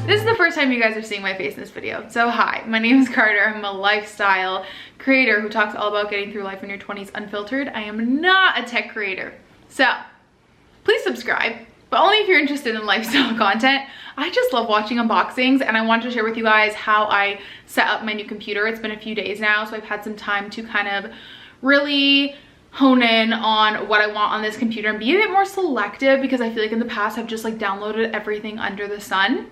This is the first time you guys are seeing my face in this video. So hi, my name is Carter. I'm a lifestyle creator who talks all about getting through life in your 20s unfiltered. I am not a tech creator. So please subscribe, but only if you're interested in lifestyle content. I just love watching unboxings, and I want to share with you guys how I set up my new computer. It's been a few days now, so I've had some time to kind of really hone in on what I want on this computer and be a bit more selective, because I feel like in the past I've just like downloaded everything under the sun.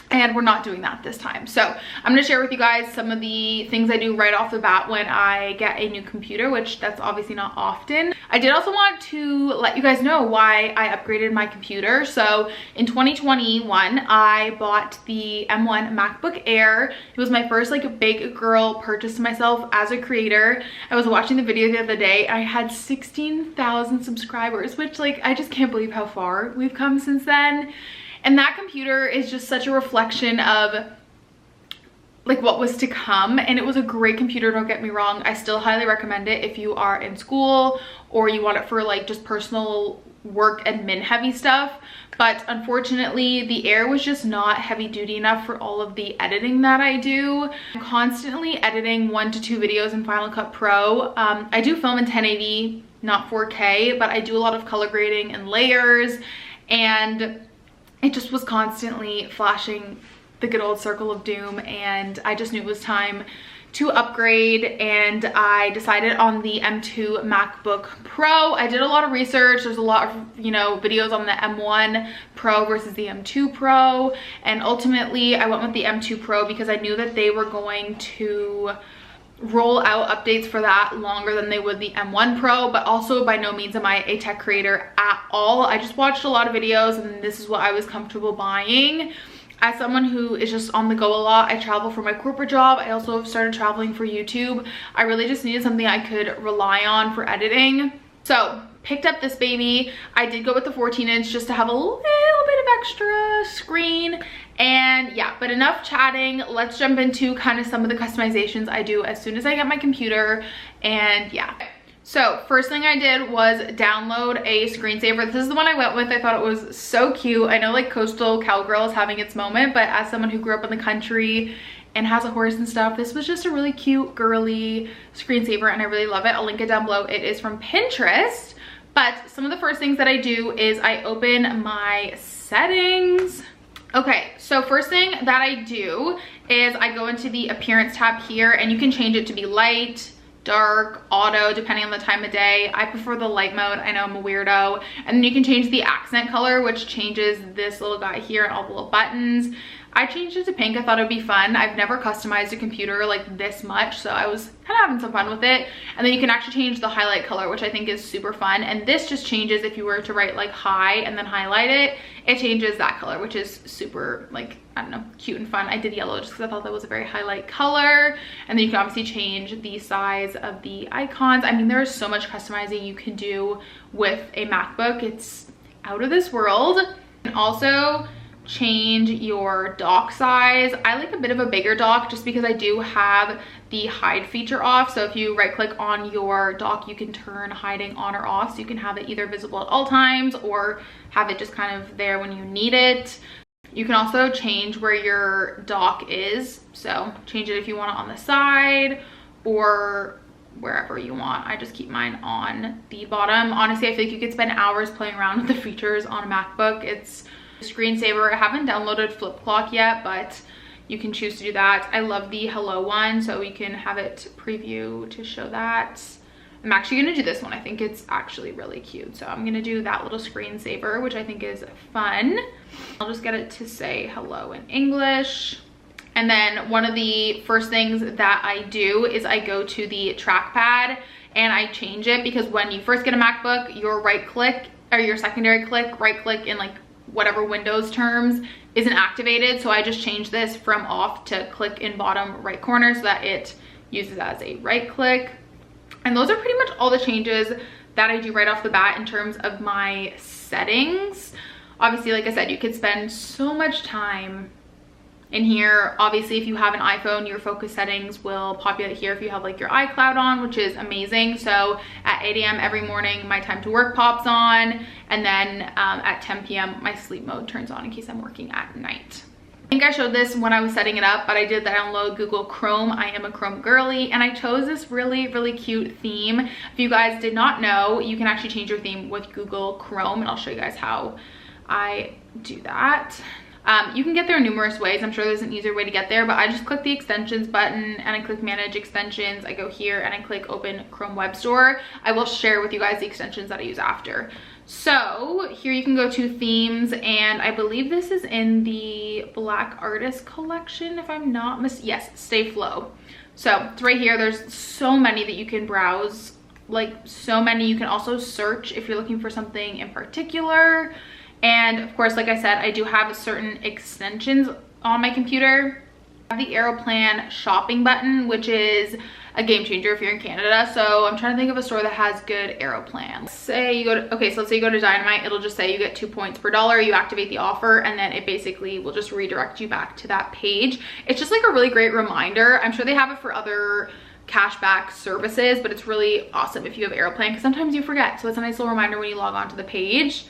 And we're not doing that this time. So I'm going to share with you guys some of the things I do right off the bat when I get a new computer, which that's obviously not often. I did also want to let you guys know why I upgraded my computer. So in 2021, I bought the M1 MacBook Air. It was my first like big girl purchase to myself as a creator. I was watching the video the other day. I had 16,000 subscribers, which like I just can't believe how far we've come since then. And that computer is just such a reflection of like what was to come, and it was a great computer, don't get me wrong. I still highly recommend it if you are in school or you want it for like just personal work admin heavy stuff. But unfortunately the Air was just not heavy duty enough for all of the editing that I do. I'm constantly editing 1 to 2 videos in Final Cut Pro. I do film in 1080, not 4K, but I do a lot of color grading and layers, and it just was constantly flashing the good old circle of doom, and I just knew it was time to upgrade, and I decided on the M2 MacBook Pro. I did a lot of research. There's a lot of, you know, videos on the M1 Pro versus the M2 Pro, and ultimately I went with the M2 Pro because I knew that they were going to roll out updates for that longer than they would the M1 Pro. But also by no means am I a tech creator at all. I just watched a lot of videos and this is what I was comfortable buying. As someone who is just on the go a lot, I travel for my corporate job. I also have started traveling for YouTube. I really just needed something I could rely on for editing. So picked up this baby. I did go with the 14-inch just to have a little bit of extra screen. And yeah, but enough chatting. Let's jump into kind of some of the customizations I do as soon as I get my computer. And yeah. So first thing I did was download a screensaver. This is the one I went with. I thought it was so cute. I know like Coastal Cowgirl is having its moment, but as someone who grew up in the country and has a horse and stuff, this was just a really cute girly screensaver and I really love it. I'll link it down below. It is from Pinterest. But some of the first things that I do is I open my settings. Okay, so first thing that I do is I go into the appearance tab here, and you can change it to be light, dark, auto, depending on the time of day. I prefer the light mode. I know I'm a weirdo. And then you can change the accent color, which changes this little guy here and all the little buttons. I changed it to pink. I thought it'd be fun. I've never customized a computer like this much, so I was kind of having some fun with it. And then you can actually change the highlight color, which I think is super fun. And this just changes if you were to write like hi and then highlight it, it changes that color, which is super, like, I don't know, cute and fun. I did yellow just because I thought that was a very highlight color. And then you can obviously change the size of the icons. I mean, there's so much customizing you can do with a MacBook. It's out of this world. And also change your dock size. I like a bit of a bigger dock just because I do have the hide feature off. So if you right click on your dock, you can turn hiding on or off, so you can have it either visible at all times or have it just kind of there when you need it. You can also change where your dock is, so change it if you want it on the side or wherever you want. I just keep mine on the bottom. Honestly, I feel like you could spend hours playing around with the features on a MacBook. It's screensaver. I haven't downloaded Flip Clock yet, but you can choose to do that. I love the hello one, so we can have it preview to show that. I'm actually going to do this one. I think it's actually really cute, so I'm going to do that little screensaver, which I think is fun. I'll just get it to say hello in English. And then one of the first things that I do is I go to the trackpad and I change it, because when you first get a MacBook, your right click or your secondary click, right click in like whatever Windows terms, isn't activated. So I just changed this from off to click in bottom right corner so that it uses as a right click. And those are pretty much all the changes that I do right off the bat in terms of my settings. Obviously, like I said, you could spend so much time in here. Obviously, if you have an iPhone, your focus settings will populate here if you have like your iCloud on, which is amazing. So at 8 a.m. every morning, my time to work pops on, and then at 10 p.m. my sleep mode turns on in case I'm working at night. I think I showed this when I was setting it up, but I did download Google Chrome. I am a Chrome girly, and I chose this really, really cute theme. If you guys did not know, you can actually change your theme with Google Chrome, and I'll show you guys how I do that. You can get there in numerous ways. I'm sure there's an easier way to get there, but I just click the extensions button and I click manage extensions. I go here and I click open Chrome Web Store. I will share with you guys the extensions that I use after. So here you can go to themes, and I believe this is in the Black Artist collection, if I'm not yes, Stay Flow. So it's right here. There's so many that you can browse, like so many. You can also search if you're looking for something in particular. And of course, like I said, I do have certain extensions on my computer. I have the Aeroplan shopping button, which is a game changer if you're in Canada. So I'm trying to think of a store that has good Aeroplan. Let's say you go to, okay, so let's say you go to Dynamite, it'll just say you get 2 points per dollar, you activate the offer, and then it basically will just redirect you back to that page. It's just like a really great reminder. I'm sure they have it for other cashback services, but it's really awesome if you have Aeroplan, because sometimes you forget. So it's a nice little reminder when you log on to the page.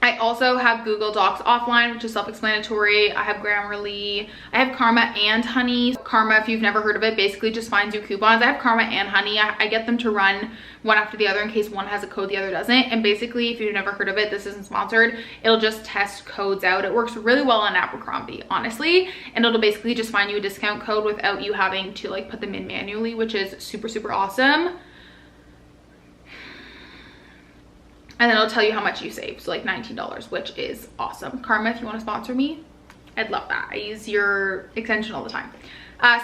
I also have Google Docs offline, which is self-explanatory. I have Grammarly. I have Karma and Honey. Karma, if you've never heard of it, basically just finds you coupons. I have Karma and Honey. I get them to run one after the other in case one has a code the other doesn't. And basically, if you've never heard of it, this isn't sponsored, it'll just test codes out. It works really well on Abercrombie, honestly. And it'll basically just find you a discount code without you having to like put them in manually, which is super, super awesome. And then it'll tell you how much you save, so like $19, which is awesome. Karma, if you want to sponsor me, I'd love that. I use your extension all the time.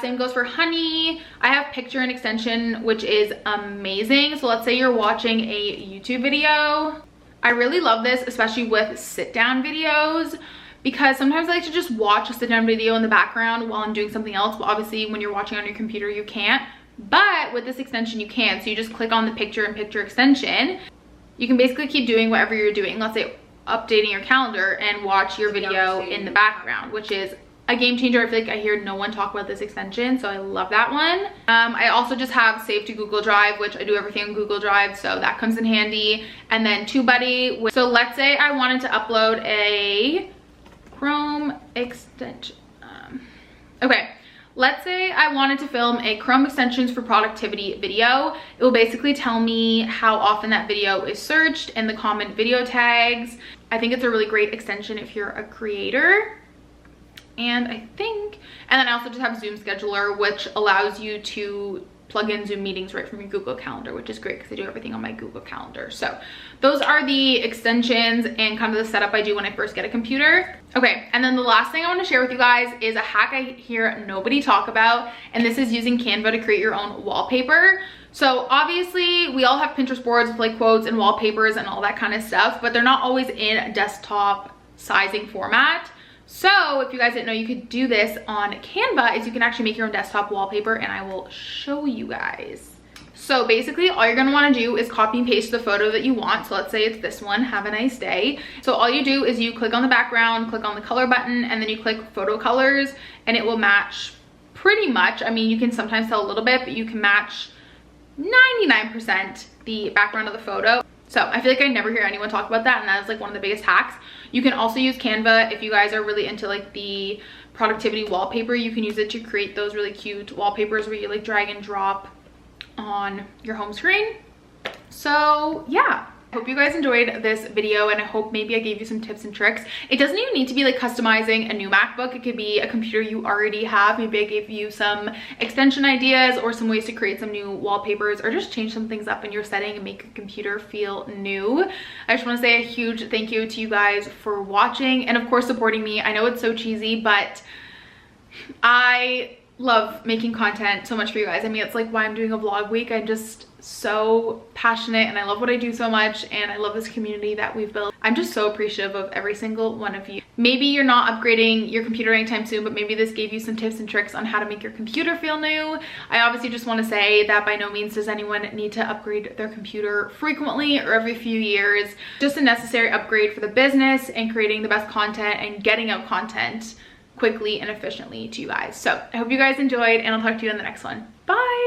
Same goes for Honey. I have Picture and Extension, which is amazing. So let's say you're watching a YouTube video. I really love this, especially with sit-down videos, because sometimes I like to just watch a sit-down video in the background while I'm doing something else. But obviously, when you're watching on your computer, you can't. But with this extension, you can. So you just click on the Picture and Picture extension. You can basically keep doing whatever you're doing. Let's say updating your calendar and watch your video in the background, which is a game changer. I feel like I hear no one talk about this extension, so I love that one. I also just have Save to Google Drive, which I do everything on Google Drive, so that comes in handy. And then TubeBuddy. So let's say I wanted to upload a Chrome extension. Okay. Let's say I wanted to film a Chrome extensions for productivity video. It will basically tell me how often that video is searched and the common video tags. I think it's a really great extension if you're a creator. And then I also just have Zoom Scheduler, which allows you to plug in Zoom meetings right from your Google Calendar, which is great because I do everything on my Google Calendar. So those are the extensions and kind of the setup I do when I first get a computer. Okay, and then the last thing I want to share with you guys is a hack I hear nobody talk about, and this is using Canva to create your own wallpaper. So obviously we all have Pinterest boards with like quotes and wallpapers and all that kind of stuff, but they're not always in desktop sizing format. So if you guys didn't know, you could do this on Canva, is you can actually make your own desktop wallpaper, and I will show you guys. So basically all you're gonna wanna do is copy and paste the photo that you want. So let's say it's this one, have a nice day. So all you do is you click on the background, click on the color button, and then you click photo colors, and it will match pretty much. I mean, you can sometimes tell a little bit, but you can match 99% the background of the photo. So I feel like I never hear anyone talk about that, and that is like one of the biggest hacks. You can also use Canva if you guys are really into like the productivity wallpaper. You can use it to create those really cute wallpapers where you like drag and drop on your home screen. So yeah, I hope you guys enjoyed this video, and I hope maybe I gave you some tips and tricks. It doesn't even need to be like customizing a new MacBook. It could be a computer you already have. Maybe I gave you some extension ideas or some ways to create some new wallpapers, or just change some things up in your setting and make your computer feel new. I just want to say a huge thank you to you guys for watching and of course supporting me. I know it's so cheesy, but I love making content so much for you guys. I mean, it's like why I'm doing a vlog week. I'm just so passionate and I love what I do so much, and I love this community that we've built. I'm just so appreciative of every single one of you. Maybe you're not upgrading your computer anytime soon, but maybe this gave you some tips and tricks on how to make your computer feel new. I obviously just want to say that by no means does anyone need to upgrade their computer frequently or every few years. Just a necessary upgrade for the business and creating the best content and getting out content quickly and efficiently to you guys. So I hope you guys enjoyed, and I'll talk to you in the next one. Bye.